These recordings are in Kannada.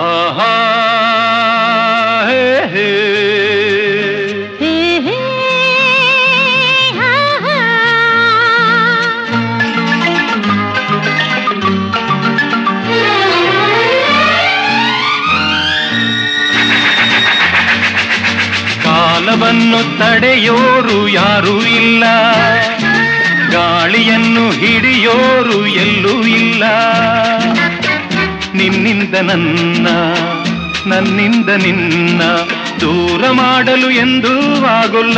ಆಹಾ ಹೇ ಹೇ ಕಾಲವನ್ನು ತಡೆಯೋರು ಯಾರೂ ಇಲ್ಲ, ಗಾಳಿಯನ್ನು ಹಿಡಿಯೋರು ಎಲ್ಲೂ ಇಲ್ಲ. ನಿನ್ನಿಂದ ನನ್ನ, ನನ್ನಿಂದ ನಿನ್ನ ದೂರ ಮಾಡಲು ಎಂದೂ ಆಗೋಲ್ಲ.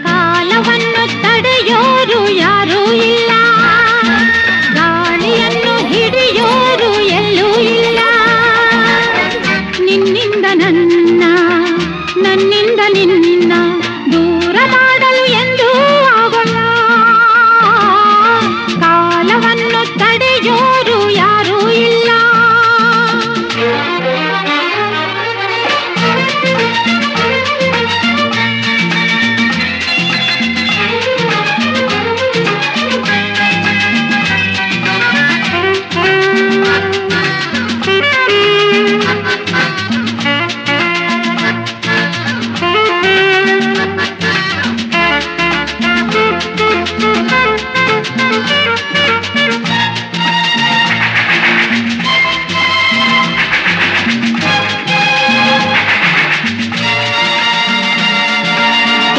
ಕಾಲವನ್ನು ತಡೆಯೋರು ಯಾರೂ ಇಲ್ಲ, ಗಾಳಿಯನ್ನು ಹಿಡಿಯೋರು ಎಲ್ಲೂ ಇಲ್ಲ. ನಿನ್ನಿಂದ ನನ್ನ, ನನ್ನಿಂದ ನಿನ್ನ ದೂರ ಮಾಡಲು ಎಂದೂ ಆಗೋಲ್ಲ. ಕಾಲವನ್ನು ತಡೆಯೋರು ಯಾರೂ ಇಲ್ಲ.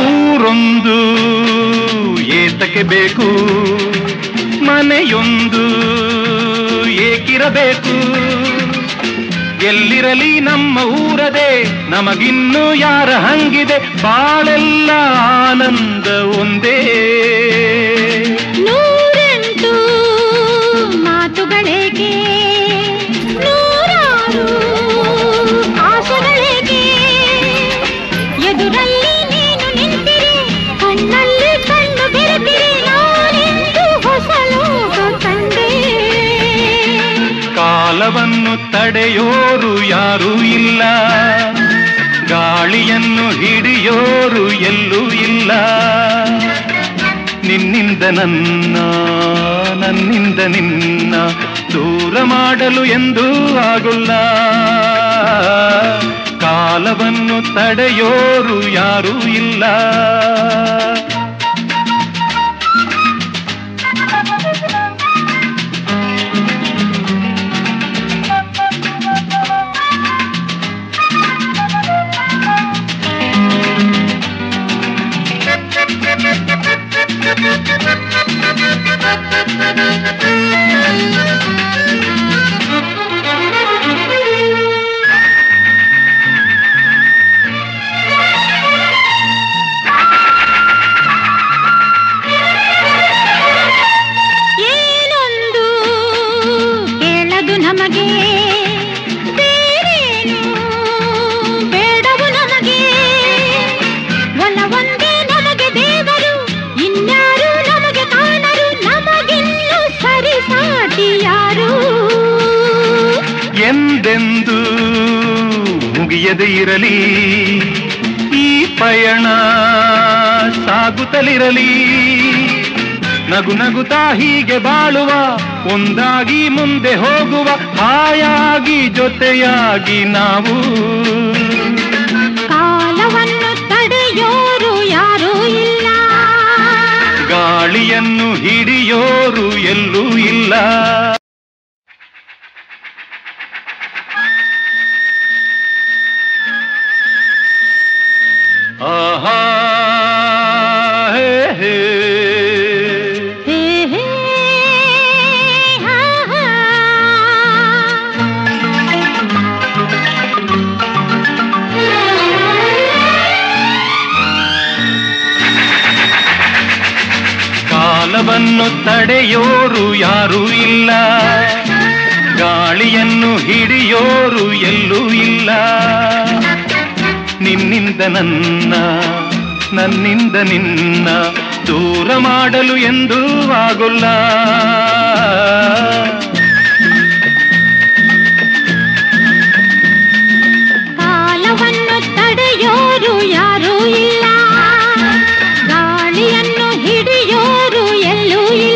ಊರೊಂದು ಏತಕ್ಕೆ ಬೇಕು, ಮನೆಯೊಂದು ಏಕಿರಬೇಕು. ಎಲ್ಲಿರಲಿ ನಮ್ಮ ಊರದೇ, ನಮಗಿನ್ನು ಯಾರ ಹಂಗಿದೆ. ಬಾಳೆಲ್ಲ ಆನಂದ ಒಂದೇ. ನೂರೆಂಟು ಮಾತುಗಳೇಕೆ, ನೂರಾರು ಆಸೆಗಳೇಕೆ. ಎದುರಲ್ಲಿ ನೀನು ನಿಂತಿರಿ, ಕಣ್ಣಲ್ಲಿ ಕಣ್ಣು ಬೆರೆತಿರಿ. ನಾನೆಂದು ಹೊಸ ಲೋಕ ಕಂಡೆ. ಕಾಲವನ್ನು ತಡೆಯೋರು ಯಾರೂ ಇಲ್ಲ, ಗಾಳಿಯನ್ನು ಹಿಡಿಯೋರು ಎಲ್ಲೂ ಇಲ್ಲ. ನಿನ್ನಿಂದ ನನ್ನ, ನನ್ನಿಂದ ನಿನ್ನ ದೂರ ಮಾಡಲು ಎಂದೂ ಆಗೋಲ್ಲ. ಕಾಲವನ್ನು ತಡೆಯೋರು ಯಾರೂ ಇಲ್ಲ. ಏನೊಂದು ಕೇಳದು ನಮಗೆ, ಬೇರೇನು ಬೇಡವು ನಮಗೆ. ಒಲವೊಂದೇ ನಮಗೆ ದೇವರು, ಇನ್ಯಾರು ನಮಗೆ ಕಾಣರು. ನಮಗಿನ್ನು ಸರಿಸಾಟಿ ಯಾರು. ಎಂದೆಂದು ಮುಗಿಯದೆ ಇರಲಿ ಈ ಪಯಣ, ಸಾಗುತ್ತಲಿರಲಿ. ನಗು ನಗುತ್ತಾ ಹೀಗೆ ಬಾಳುವ, ಒಂದಾಗಿ ಮುಂದೆ ಹೋಗುವ. ಹಾಯಾಗಿ ಜೊತೆಯಾಗಿ ನಾವು. ಕಾಲವನ್ನು ತಡೆಯೋರು ಯಾರೂ ಇಲ್ಲ, ಗಾಳಿಯನ್ನು ಹಿಡಿಯೋರು ಎಲ್ಲೂ ಇಲ್ಲ. ಆಹಾ ಹೇ ಹೇ ಹೇ ಹೇ ಹಾ ಹಾ. ಕಾಲವನ್ನು ತಡೆಯೋರು ಯಾರೂ ಇಲ್ಲ, ಗಾಳಿಯನ್ನು ಹಿಡಿಯೋರು ಎಲ್ಲೂ ಇಲ್ಲ. ನಿನ್ನಿಂದ ನನ್ನ, ನನ್ನಿಂದ ನಿನ್ನ ದೂರ ಮಾಡಲು ಎಂದೂ ಆಗೋಲ್ಲ. ಕಾಲವನ್ನು ತಡೆಯೋರು ಯಾರೂ ಇಲ್ಲ, ಗಾಳಿಯನ್ನು ಹಿಡಿಯೋರು ಎಲ್ಲೂ ಇಲ್ಲ.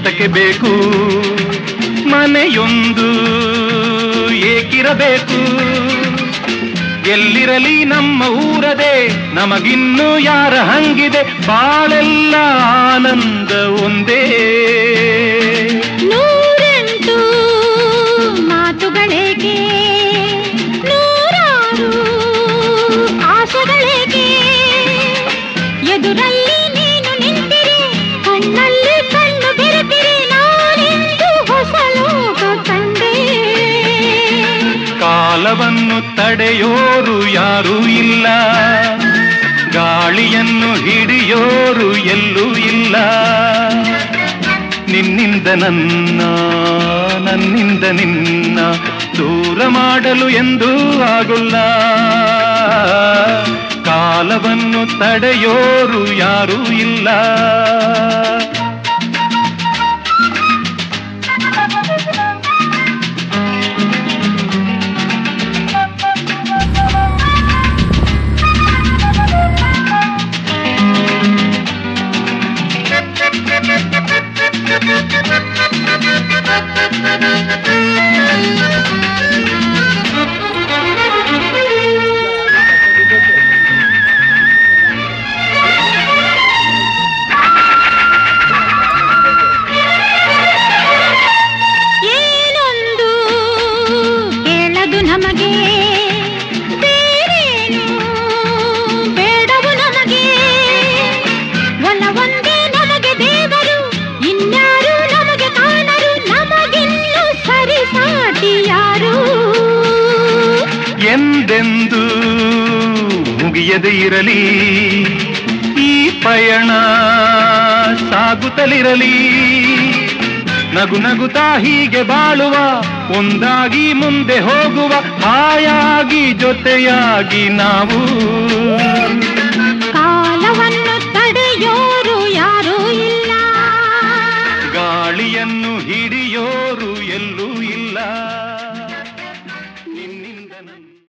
ಏತಕ್ಕೆ ಬೇಕು ಮನೆಯೊಂದು ಏಕಿರಬೇಕು ಎಲ್ಲಿರಲಿ ನಮ್ಮ ಊರದೆ ನಮಗಿನ್ನು ಯಾರ ಹಂಗಿದೆ ಬಾಳೆಲ್ಲ ಆನಂದ ಒಂದೇ ನೂರೆಂಟು ಮಾತುಗಳಿಗೆ ನೂರಾರು ಆಸೆಗಳಿಗೆ ಎದುರಲ್ಲಿ ನೀನು ನಿಂತಿರಿ ಕಣ್ಣಲ್ಲಿ ಕಣ್ಣು ಬೆರೆತಿರಿ ನಾನೆಂದು ಹೊಸ ಲೋಕ ಕಂಡೆ ಕಾಲವನ್ನು ತಡೆಯೋರು ಯಾರೂ ಇಲ್ಲ ಗಾಳಿಯನ್ನು ಹಿಡಿಯೋರು ಎಲ್ಲೂ ಇಲ್ಲ ನಿನ್ನಿಂದ ನನ್ನ ನನ್ನಿಂದ ನಿನ್ನ ದೂರ ಮಾಡಲು ಎಂದೂ ಆಗುಲ್ಲ ಕಾಲವನ್ನು ತಡೆಯೋರು ಯಾರೂ ಇಲ್ಲ ಏನೊಂದು ಕೇಳದು ನಮಗೆ ಬೇರೇನು ಬೇಡವು ನಮಗೆ ಒಲವೊಂದೇ ನಮಗೆ ದೇವರು ಇನ್ಯಾರು ನಮಗೆ ಕಾಣರು ನಮಗಿನ್ನು ಸರಿಸಾಟಿ ಯಾರು ಎಂದೆಂದು ಮುಗಿಯದೇ ಇರಲಿ ಈ ಪಯಣ ಸಾಗುತ್ತಲಿರಲಿ ನಗು ನಗುತ್ತಾ ಹೀಗೆ ಬಾಳುವ ಒಂದಾಗಿ ಮುಂದೆ ಹೋಗುವ ಹಾಯಾಗಿ ಜೊತೆಯಾಗಿ ನಾವು ಕಾಲವನ್ನು ತಡೆಯೋರು ಯಾರೂ ಇಲ್ಲ ಗಾಳಿಯನ್ನು ಹಿಡಿಯೋರು ಎಲ್ಲೂ ಇಲ್ಲ